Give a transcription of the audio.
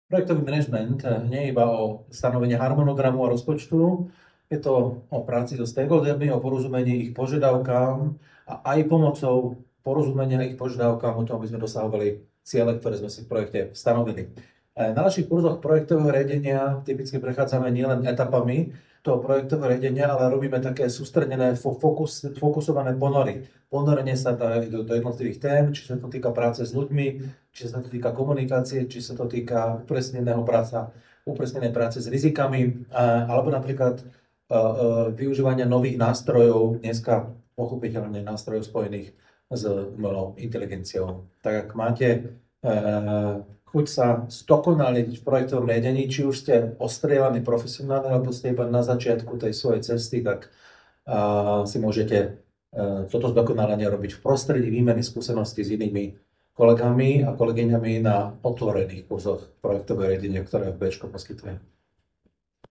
Projektový manažment nie je iba o stanovení harmonogramu a rozpočtu, je to o práci so stakeholdermi, o porozumení ich požiadavkám a aj pomocou porozumenia ich požiadavkám o tom, aby sme dosahovali ciele, ktoré sme si v projekte stanovili. Na našich kurzoch projektového riadenia typicky prechádzame nielen etapami toho projektového riadenia, ale robíme také sústredené, fokusované ponory. Ponorenie sa do jednotlivých tém, či sa to týka práce s ľuďmi, či sa to týka komunikácie, či sa to týka upresnenej práce s rizikami, alebo napríklad využívania nových nástrojov, dneska pochopiteľne nástrojov spojených s umelou inteligenciou. Tak ak máte chuť sa zdokonaliť v projektovom riadení, či už ste ostrieľaní profesionálne, alebo ste iba na začiatku tej svojej cesty, tak si môžete toto zdokonalenie robiť v prostredí výmeny skúseností s inými kolegami a kolegyňami na otvorených kurzoch projektového riadenia, ktoré Bčko poskytuje.